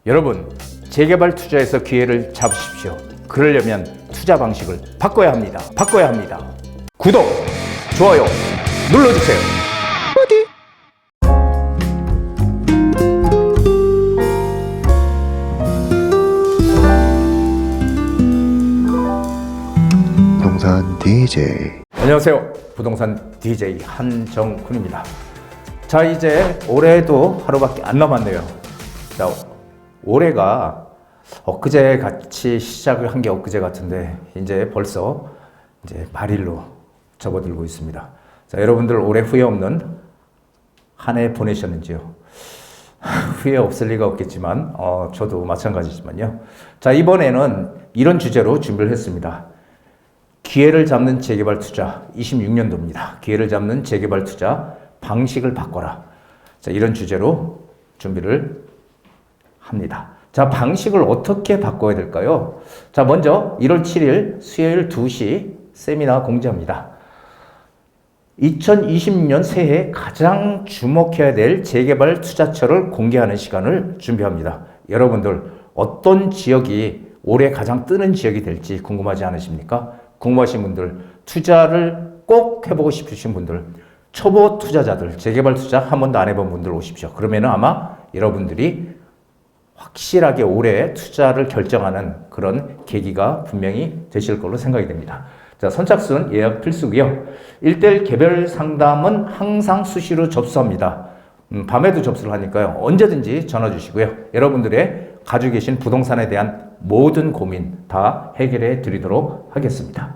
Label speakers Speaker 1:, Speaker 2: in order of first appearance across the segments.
Speaker 1: 여러분, 재개발 투자에서 기회를 잡으십시오. 그러려면 투자 방식을 바꿔야 합니다. 바꿔야 합니다. 구독, 좋아요 눌러주세요.
Speaker 2: 부동산 DJ.
Speaker 1: 안녕하세요. 부동산 DJ 한정훈입니다. 자, 이제 올해도 하루밖에 안 남았네요. 자, 올해가 엊그제 같이 시작을 한 게 엊그제 같은데 이제 벌써 말일로 접어들고 있습니다. 자, 여러분들 올해 후회 없는 한 해 보내셨는지요? 후회 없을 리가 없겠지만 저도 마찬가지지만요. 자, 이번에는 이런 주제로 준비를 했습니다. 기회를 잡는 재개발 투자 26년도입니다. 기회를 잡는 재개발 투자 방식을 바꿔라. 자, 이런 주제로 준비를 합니다. 자, 방식을 어떻게 바꿔야 될까요? 자, 먼저 1월 7일 수요일 2시 세미나 공지합니다. 2026년 새해 가장 주목해야 될 재개발 투자처를 공개하는 시간을 준비합니다. 여러분들 어떤 지역이 올해 가장 뜨는 지역이 될지 궁금하지 않으십니까? 궁금하신 분들, 투자를 꼭 해보고 싶으신 분들, 초보 투자자들, 재개발 투자 한 번도 안 해본 분들 오십시오. 그러면 아마 여러분들이 확실하게 올해 투자를 결정하는 그런 계기가 분명히 되실 걸로 생각이 됩니다. 자, 선착순 예약 필수고요. 1:1 개별 상담은 항상 수시로 접수합니다. 밤에도 접수를 하니까요. 언제든지 전화 주시고요. 여러분들의 가지고 계신 부동산에 대한 모든 고민 다 해결해 드리도록 하겠습니다.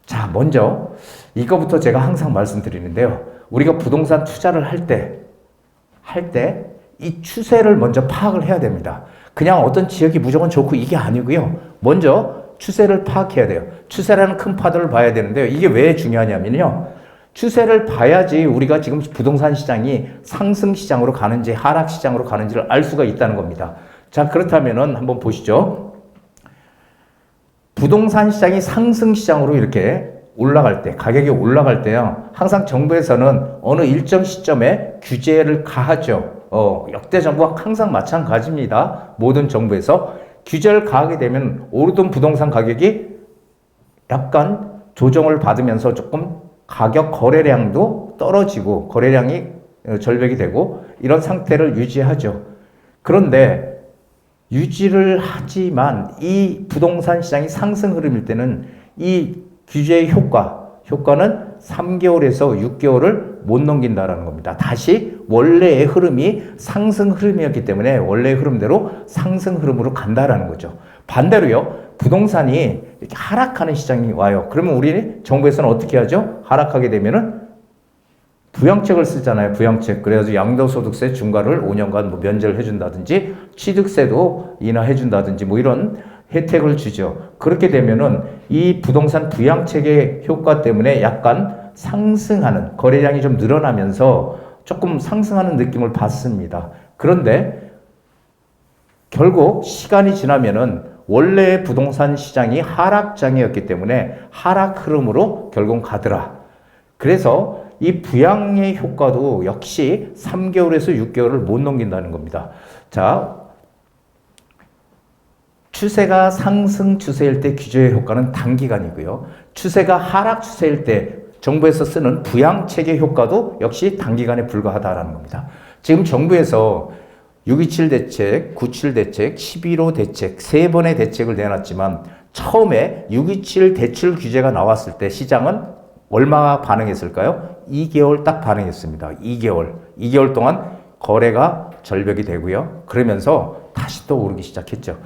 Speaker 1: 자, 먼저 이거부터 제가 항상 말씀드리는데요. 우리가 부동산 투자를 할 때 이 추세를 먼저 파악을 해야 됩니다. 그냥 어떤 지역이 무조건 좋고 이게 아니고요. 먼저 추세를 파악해야 돼요. 추세라는 큰 파도를 봐야 되는데요. 이게 왜 중요하냐면요. 추세를 봐야지 우리가 지금 부동산 시장이 상승 시장으로 가는지 하락 시장으로 가는지를 알 수가 있다는 겁니다. 자, 그렇다면은 한번 보시죠. 부동산 시장이 상승 시장으로 이렇게 올라갈 때, 가격이 올라갈 때요. 항상 정부에서는 어느 일정 시점에 규제를 가하죠. 역대 정부가 항상 마찬가지입니다. 모든 정부에서 규제를 가하게 되면 오르던 부동산 가격이 약간 조정을 받으면서 조금 가격 거래량도 떨어지고 거래량이 절벽이 되고 이런 상태를 유지하죠. 그런데 유지를 하지만 이 부동산 시장이 상승 흐름일 때는 이 규제의 효과는 3개월에서 6개월을 못 넘긴다라는 겁니다. 다시 원래의 흐름이 상승 흐름이었기 때문에 원래의 흐름대로 상승 흐름으로 간다라는 거죠. 반대로요, 부동산이 이렇게 하락하는 시장이 와요. 그러면 우리 정부에서는 어떻게 하죠? 하락하게 되면은 부양책을 쓰잖아요. 부양책. 그래가지고 양도소득세 중과를 5년간 면제를 해준다든지 취득세도 인하해준다든지 이런 혜택을 주죠. 그렇게 되면은 이 부동산 부양책의 효과 때문에 약간 상승하는, 거래량이 좀 늘어나면서 조금 상승하는 느낌을 받습니다. 그런데 결국 시간이 지나면은 원래 부동산 시장이 하락장이었기 때문에 하락 흐름으로 결국 가더라. 그래서 이 부양의 효과도 역시 3개월에서 6개월을 못 넘긴다는 겁니다. 자, 추세가 상승 추세일 때 규제의 효과는 단기간이고요. 추세가 하락 추세일 때 정부에서 쓰는 부양책의 효과도 역시 단기간에 불과하다라는 겁니다. 지금 정부에서 6.27 대책, 9.7 대책, 11.5 대책 세 번의 대책을 내놨지만 처음에 6.27 대출 규제가 나왔을 때 시장은 얼마 반응했을까요? 2개월 딱 반응했습니다. 2개월 동안 거래가 절벽이 되고요. 그러면서 다시 또 오르기 시작했죠.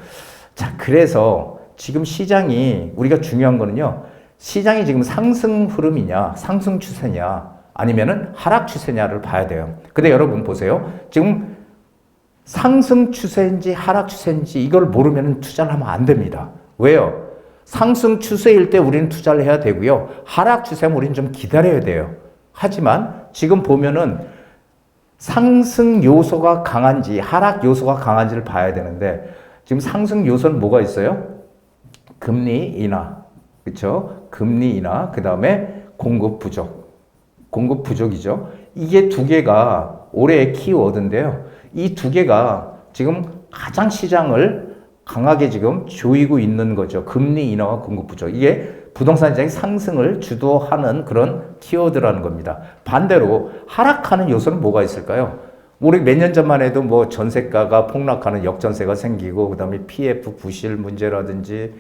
Speaker 1: 자, 그래서 지금 시장이 우리가 중요한 거는요. 시장이 지금 상승 흐름이냐, 상승 추세냐, 아니면은 하락 추세냐를 봐야 돼요. 근데 여러분 보세요. 지금 상승 추세인지 하락 추세인지 이걸 모르면 투자를 하면 안 됩니다. 왜요? 상승 추세일 때 우리는 투자를 해야 되고요. 하락 추세면 우리는 좀 기다려야 돼요. 하지만 지금 보면은 상승 요소가 강한지 하락 요소가 강한지를 봐야 되는데 지금 상승 요소는 뭐가 있어요? 금리 인하, 그렇죠? 금리 인하, 그 다음에 공급 부족이죠. 이게 두 개가 올해의 키워드인데요. 이 두 개가 지금 가장 시장을 강하게 지금 조이고 있는 거죠. 금리 인하와 공급 부족. 이게 부동산 시장의 상승을 주도하는 그런 키워드라는 겁니다. 반대로 하락하는 요소는 뭐가 있을까요? 우리 몇 년 전만 해도 뭐 전세가가 폭락하는 역전세가 생기고, 그 다음에 PF 부실 문제라든지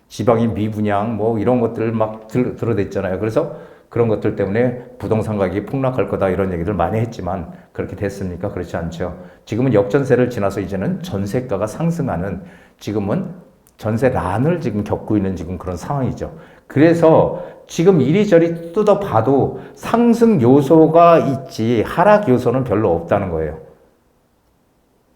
Speaker 1: 지방인 미분양 뭐 이런 것들 막 들어댔잖아요. 그래서 그런 것들 때문에 부동산 가격이 폭락할 거다 이런 얘기들 많이 했지만 그렇게 됐습니까? 그렇지 않죠. 지금은 역전세를 지나서 이제는 전세가가 상승하는, 지금은 전세난을 지금 겪고 있는 지금 그런 상황이죠. 그래서 지금 이리저리 뜯어봐도 상승 요소가 있지 하락 요소는 별로 없다는 거예요.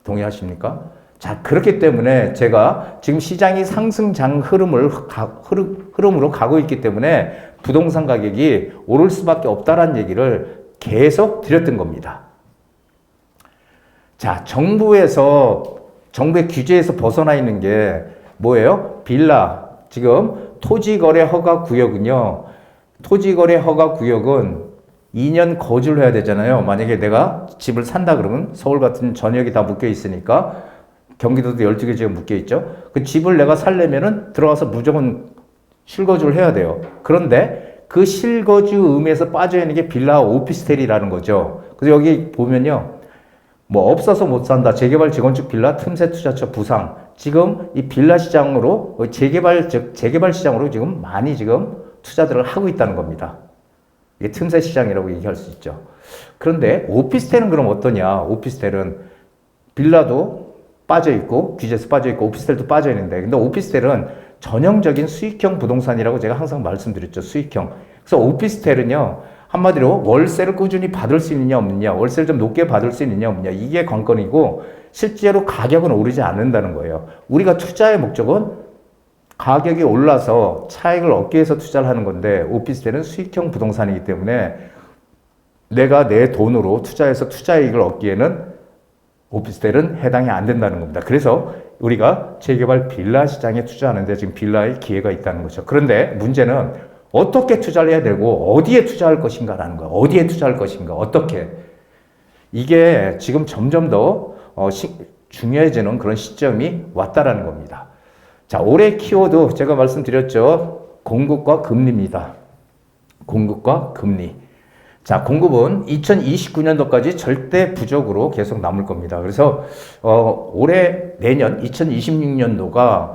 Speaker 1: 동의하십니까? 자, 그렇기 때문에 제가 지금 시장이 상승장 흐름으로 가고 있기 때문에 부동산 가격이 오를 수밖에 없다라는 얘기를 계속 드렸던 겁니다. 자, 정부의 규제에서 벗어나 있는 게 뭐예요? 빌라. 지금 토지거래 허가 구역은요, 토지거래 허가 구역은 2년 거주를 해야 되잖아요. 만약에 내가 집을 산다 그러면 서울 같은 전역이 다 묶여 있으니까, 경기도도 12개 지역 묶여 있죠. 그 집을 내가 살려면은 들어가서 무조건 실거주를 해야 돼요. 그런데 그 실거주음에서 빠져 있는 게 빌라 오피스텔이라는 거죠. 그래서 여기 보면요, 뭐 없어서 못 산다, 재개발 재건축 빌라 틈새 투자처 부상. 지금 이 빌라 시장으로 재개발 시장으로 지금 많이 지금 투자들을 하고 있다는 겁니다. 이게 틈새 시장이라고 얘기할 수 있죠. 그런데 오피스텔은 그럼 어떠냐? 오피스텔은 빌라도 빠져 있고 규제에서 빠져 있고 오피스텔도 빠져 있는데, 근데 오피스텔은 전형적인 수익형 부동산이라고 제가 항상 말씀드렸죠. 수익형. 그래서 오피스텔은요, 한마디로 월세를 꾸준히 받을 수 있느냐 없느냐, 월세를 좀 높게 받을 수 있느냐 없느냐, 이게 관건이고, 실제로 가격은 오르지 않는다는 거예요. 우리가 투자의 목적은 가격이 올라서 차익을 얻기 위해서 투자를 하는 건데, 오피스텔은 수익형 부동산이기 때문에 내가 내 돈으로 투자해서 투자이익을 얻기에는 오피스텔은 해당이 안 된다는 겁니다. 그래서 우리가 재개발 빌라 시장에 투자하는데 지금 빌라의 기회가 있다는 거죠. 그런데 문제는 어떻게 투자를 해야 되고 어디에 투자할 것인가라는 거예요. 어디에 투자할 것인가, 어떻게. 이게 지금 점점 더 중요해지는 그런 시점이 왔다라는 겁니다. 자, 올해 키워드 제가 말씀드렸죠. 공급과 금리입니다. 공급과 금리. 자, 공급은 2029년도까지 절대 부족으로 계속 남을 겁니다. 그래서 내년 2026년도가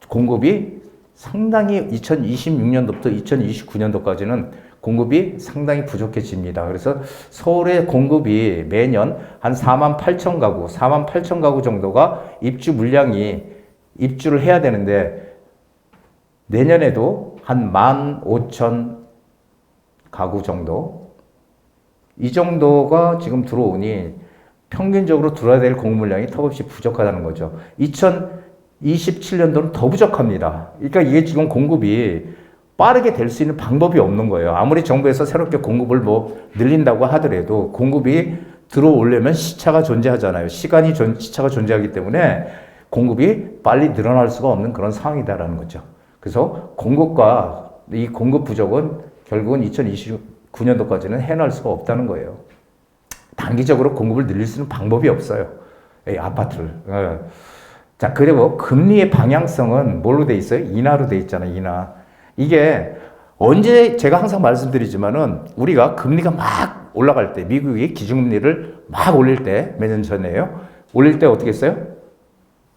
Speaker 1: 공급이 상당히 2026년도부터 2029년도까지는 공급이 상당히 부족해집니다. 그래서 서울의 공급이 매년 한 4만 8천 가구 정도가 입주를 해야 되는데, 내년에도 한 15,000 가구 정도, 이 정도가 지금 들어오니 평균적으로 들어야 될 공급 물량이 턱없이 부족하다는 거죠. 2027년도는 더 부족합니다. 그러니까 이게 지금 공급이 빠르게 될 수 있는 방법이 없는 거예요. 아무리 정부에서 새롭게 공급을 늘린다고 하더라도 공급이 들어오려면 시차가 존재하잖아요. 시차가 존재하기 때문에 공급이 빨리 늘어날 수가 없는 그런 상황이다라는 거죠. 그래서 공급과 이 공급 부족은 결국은 2029년도까지는 해낼 수가 없다는 거예요. 단기적으로 공급을 늘릴 수 있는 방법이 없어요. 아파트를. 자, 그리고 금리의 방향성은 뭘로 돼 있어요? 인하로 돼 있잖아요. 인하. 이게 언제, 제가 항상 말씀드리지만은 우리가 금리가 막 올라갈 때, 미국이 기준금리를 막 올릴 때, 몇 년 전에요. 올릴 때 어떻게 했어요?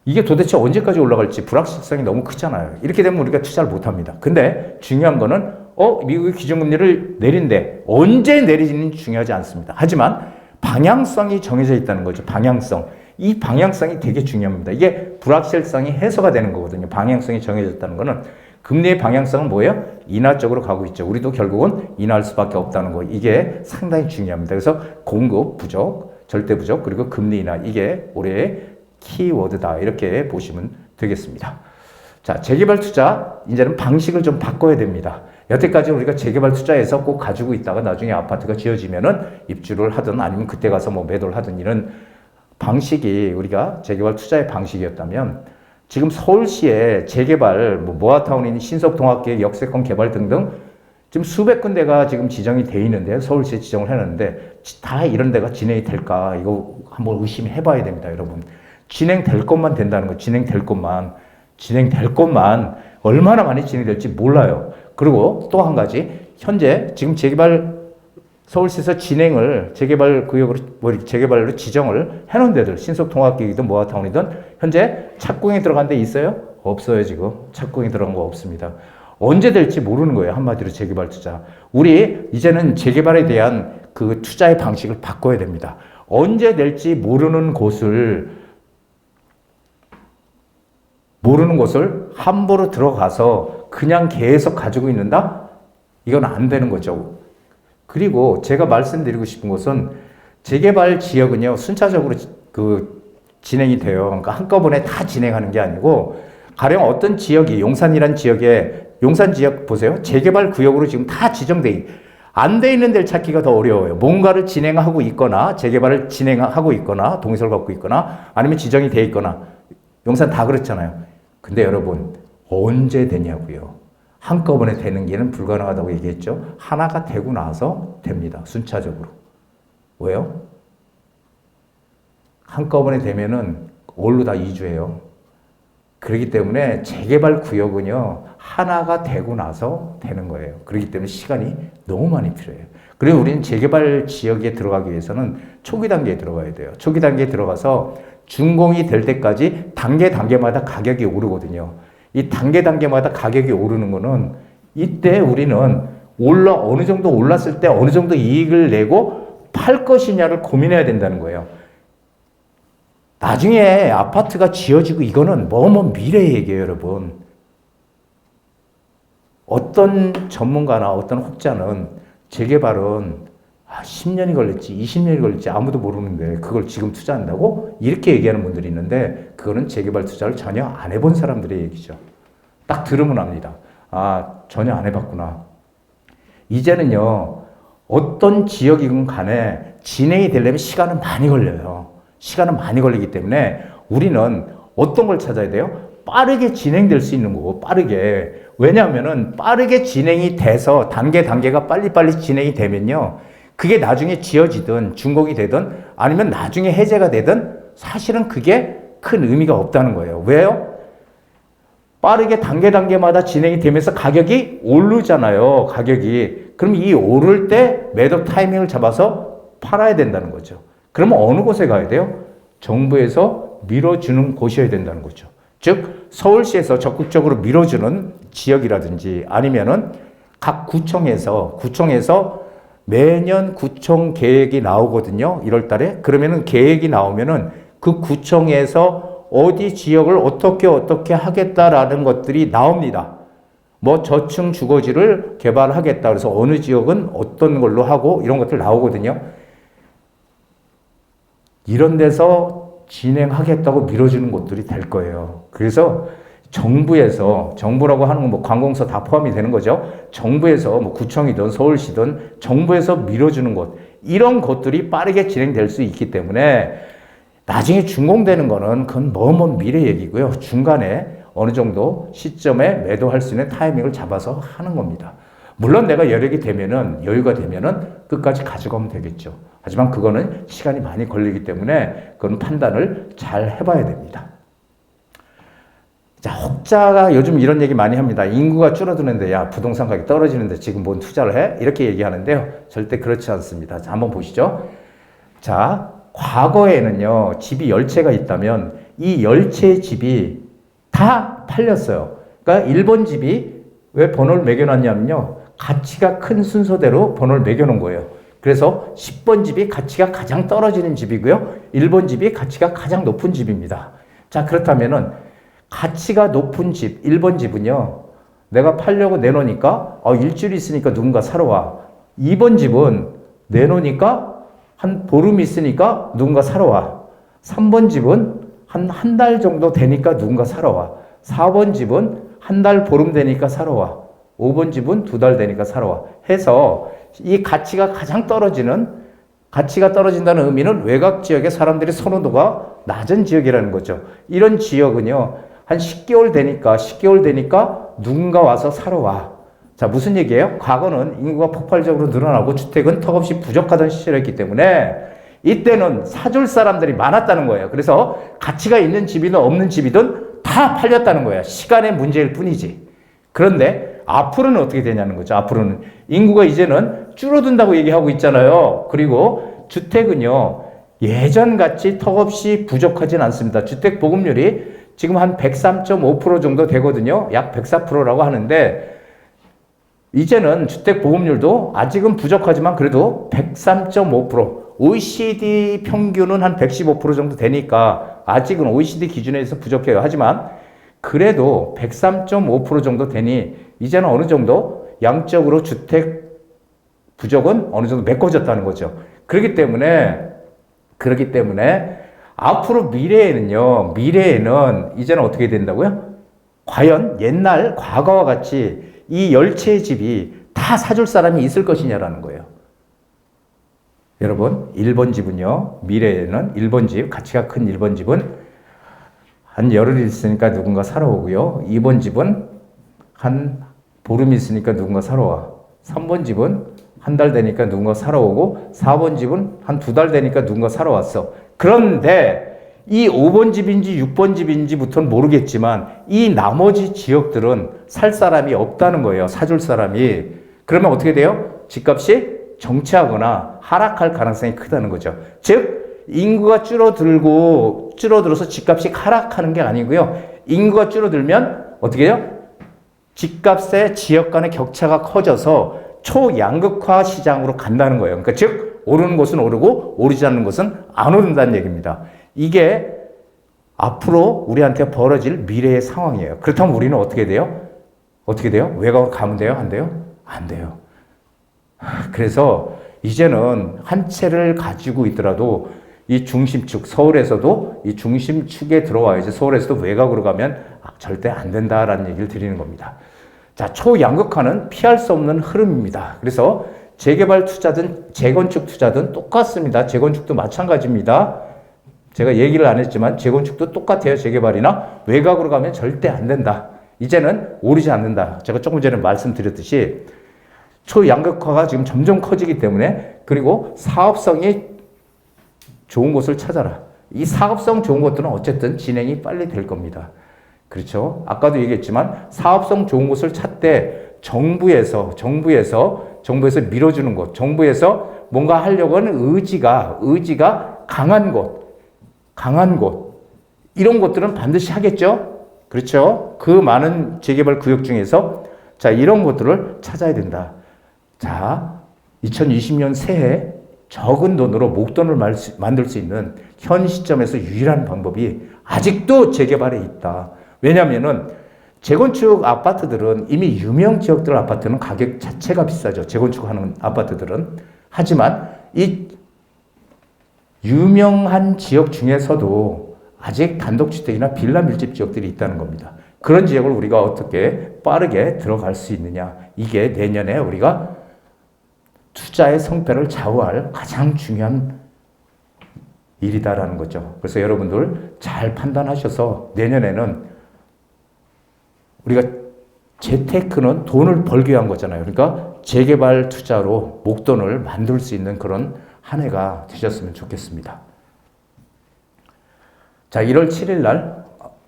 Speaker 1: 이게 도대체 언제까지 올라갈지 불확실성이 너무 크잖아요. 이렇게 되면 우리가 투자를 못 합니다. 근데 중요한 거는 미국이 기준금리를 내린대. 언제 내리지는 중요하지 않습니다. 하지만 방향성이 정해져 있다는 거죠. 방향성. 이 방향성이 되게 중요합니다. 이게 불확실성이 해소가 되는 거거든요. 방향성이 정해졌다는 거는. 금리의 방향성은 뭐예요? 인하 쪽으로 가고 있죠. 우리도 결국은 인하할 수밖에 없다는 거. 이게 상당히 중요합니다. 그래서 공급 부족, 절대 부족, 그리고 금리 인하. 이게 올해의 키워드다. 이렇게 보시면 되겠습니다. 자, 재개발 투자, 이제는 방식을 좀 바꿔야 됩니다. 여태까지 우리가 재개발 투자해서 꼭 가지고 있다가 나중에 아파트가 지어지면은 입주를 하든 아니면 그때 가서 매도를 하든, 이런 방식이 우리가 재개발 투자의 방식이었다면, 지금 서울시의 재개발, 모아타운이니 신속통합계획, 역세권 개발 등등 지금 수백 군데가 지금 지정이 돼 있는데, 서울시에 지정을 해놨는데 다 이런 데가 진행이 될까? 이거 한번 의심해 봐야 됩니다, 여러분. 진행될 것만 된다는 거. 진행될 것만 얼마나 많이 진행될지 몰라요. 그리고 또 한 가지, 현재 지금 재개발 서울시에서 진행을 재개발 구역으로 재개발로 지정을 해놓은 데들, 신속통합계획이든 모아타운이든 현재 착공에 들어간 데 있어요? 없어요. 지금 착공에 들어간 거 없습니다. 언제 될지 모르는 거예요. 한마디로 재개발 투자. 우리 이제는 재개발에 대한 그 투자의 방식을 바꿔야 됩니다. 언제 될지 모르는 곳을 함부로 들어가서 그냥 계속 가지고 있는다? 이건 안 되는 거죠. 그리고 제가 말씀드리고 싶은 것은 재개발 지역은요, 순차적으로 진행이 돼요. 그러니까 한꺼번에 다 진행하는 게 아니고, 가령 어떤 지역이, 용산 지역 보세요. 재개발 구역으로 지금 다 안 돼 있는 데를 찾기가 더 어려워요. 뭔가를 진행하고 있거나, 재개발을 진행하고 있거나, 동의서를 갖고 있거나, 아니면 지정이 돼 있거나, 용산 다 그렇잖아요. 근데 여러분, 언제 되냐고요. 한꺼번에 되는 게는 불가능하다고 얘기했죠. 하나가 되고 나서 됩니다. 순차적으로. 왜요? 한꺼번에 되면은 올로 다 이주해요. 그렇기 때문에 재개발 구역은요, 하나가 되고 나서 되는 거예요. 그렇기 때문에 시간이 너무 많이 필요해요. 그리고 우리는 재개발 지역에 들어가기 위해서는 초기 단계에 들어가야 돼요. 초기 단계에 들어가서 준공이 될 때까지 단계마다 가격이 오르거든요. 이 단계마다 가격이 오르는 거는 이때 우리는 어느 정도 올랐을 때 어느 정도 이익을 내고 팔 것이냐를 고민해야 된다는 거예요. 나중에 아파트가 지어지고 이거는 미래 얘기예요, 여러분. 어떤 전문가나 어떤 혹자는 재개발은 10년이 걸릴지 20년이 걸릴지 아무도 모르는데 그걸 지금 투자한다고? 이렇게 얘기하는 분들이 있는데 그거는 재개발 투자를 전혀 안 해본 사람들의 얘기죠. 딱 들으면 압니다. 전혀 안 해봤구나. 이제는요, 어떤 지역이건 간에 진행이 되려면 시간은 많이 걸려요. 시간은 많이 걸리기 때문에 우리는 어떤 걸 찾아야 돼요? 빠르게 진행될 수 있는 거고, 빠르게. 왜냐하면은 빠르게 진행이 돼서 단계가 빨리빨리 진행이 되면요, 그게 나중에 지어지든 준공이 되든 아니면 나중에 해제가 되든 사실은 그게 큰 의미가 없다는 거예요. 왜요? 빠르게 단계마다 진행이 되면서 가격이 오르잖아요. 그럼 이 오를 때 매도 타이밍을 잡아서 팔아야 된다는 거죠. 그러면 어느 곳에 가야 돼요? 정부에서 밀어주는 곳이어야 된다는 거죠. 즉 서울시에서 적극적으로 밀어주는 지역이라든지 아니면은 각 구청에서 매년 구청 계획이 나오거든요. 1월 달에. 그러면은 계획이 나오면은 그 구청에서 어디 지역을 어떻게 하겠다라는 것들이 나옵니다. 저층 주거지를 개발하겠다. 그래서 어느 지역은 어떤 걸로 하고 이런 것들 나오거든요. 이런 데서 진행하겠다고 밀어주는 곳들이 될 거예요. 그래서 정부라고 하는 건 관공서 다 포함이 되는 거죠. 정부에서 구청이든 서울시든 정부에서 밀어주는 곳, 이런 것들이 빠르게 진행될 수 있기 때문에 나중에 준공되는 거는 그건 미래 얘기고요. 중간에 어느 정도 시점에 매도할 수 있는 타이밍을 잡아서 하는 겁니다. 물론 내가 여유가 되면은 끝까지 가져가면 되겠죠. 하지만 그거는 시간이 많이 걸리기 때문에 그건 판단을 잘 해봐야 됩니다. 자, 혹자가 요즘 이런 얘기 많이 합니다. 인구가 줄어드는데 부동산 가격이 떨어지는데 지금 뭔 투자를 해? 이렇게 얘기하는데요. 절대 그렇지 않습니다. 자, 한번 보시죠. 자, 과거에는요, 집이 10채가 있다면 이 10채의 집이 다 팔렸어요. 그러니까 1번 집이 왜 번호를 매겨놨냐면요, 가치가 큰 순서대로 번호를 매겨놓은 거예요. 그래서 10번 집이 가치가 가장 떨어지는 집이고요, 1번 집이 가치가 가장 높은 집입니다. 자, 그렇다면은 가치가 높은 집, 1번 집은요, 내가 팔려고 내놓으니까 일주일 있으니까 누군가 사러 와. 2번 집은 내놓으니까 한 보름 있으니까 누군가 사러 와. 3번 집은 한 달 정도 되니까 누군가 사러 와. 4번 집은 한 달 보름 되니까 사러 와. 5번 집은 2달 되니까 사러 와. 해서 이 가치가 떨어진다는 의미는 외곽 지역의 사람들의 선호도가 낮은 지역이라는 거죠. 이런 지역은요, 한 10개월 되니까 누군가 와서 사러 와. 자, 무슨 얘기예요? 과거는 인구가 폭발적으로 늘어나고 주택은 턱없이 부족하던 시절이었기 때문에 이때는 사줄 사람들이 많았다는 거예요. 그래서 가치가 있는 집이든 없는 집이든 다 팔렸다는 거예요. 시간의 문제일 뿐이지. 그런데 앞으로는 어떻게 되냐는 거죠. 앞으로는 인구가 이제는 줄어든다고 얘기하고 있잖아요. 그리고 주택은요, 예전같이 턱없이 부족하진 않습니다. 주택 보급률이 지금 한 103.5% 정도 되거든요. 약 104%라고 하는데, 이제는 주택 보급률도 아직은 부족하지만 그래도 103.5%, OECD 평균은 한 115% 정도 되니까 아직은 OECD 기준에서 부족해요. 하지만 그래도 103.5% 정도 되니 이제는 어느 정도 양적으로 주택 부족은 어느 정도 메꿔졌다는 거죠. 그렇기 때문에 앞으로 미래에는 이제는 어떻게 된다고요? 과연 옛날 과거와 같이 이 10채의 집이 다 사줄 사람이 있을 것이냐라는 거예요. 여러분, 1번 집은요, 미래에는 1번 집, 가치가 큰 1번 집은 한 열흘 있으니까 누군가 사러 오고요. 2번 집은 한 보름 있으니까 누군가 사러 와. 3번 집은 한 달 되니까 누군가 사러 오고, 4번 집은 한 2달 되니까 누군가 사러 왔어. 그런데 이 5번 집인지 6번 집인지부터는 모르겠지만 이 나머지 지역들은 살 사람이 없다는 거예요. 사줄 사람이. 그러면 어떻게 돼요? 집값이 정체하거나 하락할 가능성이 크다는 거죠. 즉 인구가 줄어들어서 집값이 하락하는 게 아니고요. 인구가 줄어들면 어떻게 해요? 집값의 지역 간의 격차가 커져서 초양극화 시장으로 간다는 거예요. 그러니까 즉 오르는 곳은 오르고 오르지 않는 곳은 안 오른다는 얘기입니다. 이게 앞으로 우리한테 벌어질 미래의 상황이에요. 그렇다면 우리는 어떻게 돼요? 외곽으로 가면 돼요? 안 돼요? 안 돼요. 그래서 이제는 한 채를 가지고 있더라도 이 중심축, 서울에서도 이 중심축에 들어와야지 서울에서도 외곽으로 가면 절대 안 된다라는 얘기를 드리는 겁니다. 자, 초양극화는 피할 수 없는 흐름입니다. 그래서 재개발 투자든 재건축 투자든 똑같습니다. 재건축도 마찬가지입니다. 제가 얘기를 안 했지만 재건축도 똑같아요. 재개발이나 외곽으로 가면 절대 안 된다. 이제는 오르지 않는다. 제가 조금 전에 말씀드렸듯이 초양극화가 지금 점점 커지기 때문에, 그리고 사업성이 좋은 곳을 찾아라. 이 사업성 좋은 것들은 어쨌든 진행이 빨리 될 겁니다. 그렇죠? 아까도 얘기했지만 사업성 좋은 곳을 찾되 정부에서 밀어주는 곳, 정부에서 뭔가 하려고 하는 의지가 강한 곳, 이런 것들은 반드시 하겠죠? 그렇죠? 그 많은 재개발 구역 중에서 자, 이런 것들을 찾아야 된다. 자, 2020년 새해 적은 돈으로 목돈을 만들 수 있는 현 시점에서 유일한 방법이 아직도 재개발에 있다. 왜냐하면은 재건축 아파트들은 이미 유명 지역들 아파트는 가격 자체가 비싸죠. 재건축하는 아파트들은. 하지만 이 유명한 지역 중에서도 아직 단독주택이나 빌라 밀집 지역들이 있다는 겁니다. 그런 지역을 우리가 어떻게 빠르게 들어갈 수 있느냐. 이게 내년에 우리가 투자의 성패를 좌우할 가장 중요한 일이다라는 거죠. 그래서 여러분들 잘 판단하셔서 내년에는 우리가 재테크는 돈을 벌기 위한 거잖아요. 그러니까 재개발 투자로 목돈을 만들 수 있는 그런 한 해가 되셨으면 좋겠습니다. 자, 1월 7일 날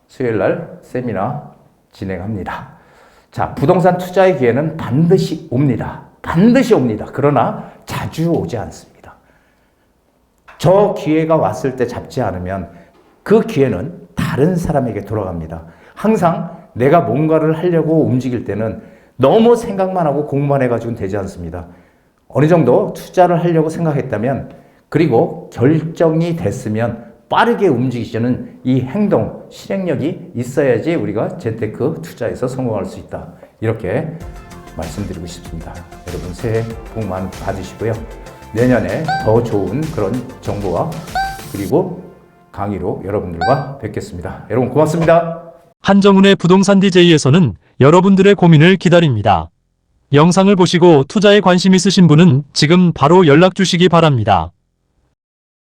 Speaker 1: 수요일 날 세미나 진행합니다. 자, 부동산 투자의 기회는 반드시 옵니다. 반드시 옵니다. 그러나 자주 오지 않습니다. 저 기회가 왔을 때 잡지 않으면 그 기회는 다른 사람에게 돌아갑니다. 항상 내가 뭔가를 하려고 움직일 때는 너무 생각만 하고 공부만 해가지고는 되지 않습니다. 어느 정도 투자를 하려고 생각했다면, 그리고 결정이 됐으면 빠르게 움직이시는 이 행동, 실행력이 있어야지 우리가 재테크 투자에서 성공할 수 있다. 이렇게 말씀드리고 싶습니다. 여러분 새해 복 많이 받으시고요. 내년에 더 좋은 그런 정보와 그리고 강의로 여러분들과 뵙겠습니다. 여러분 고맙습니다.
Speaker 3: 한정훈의 부동산 DJ에서는 여러분들의 고민을 기다립니다. 영상을 보시고 투자에 관심 있으신 분은 지금 바로 연락 주시기 바랍니다.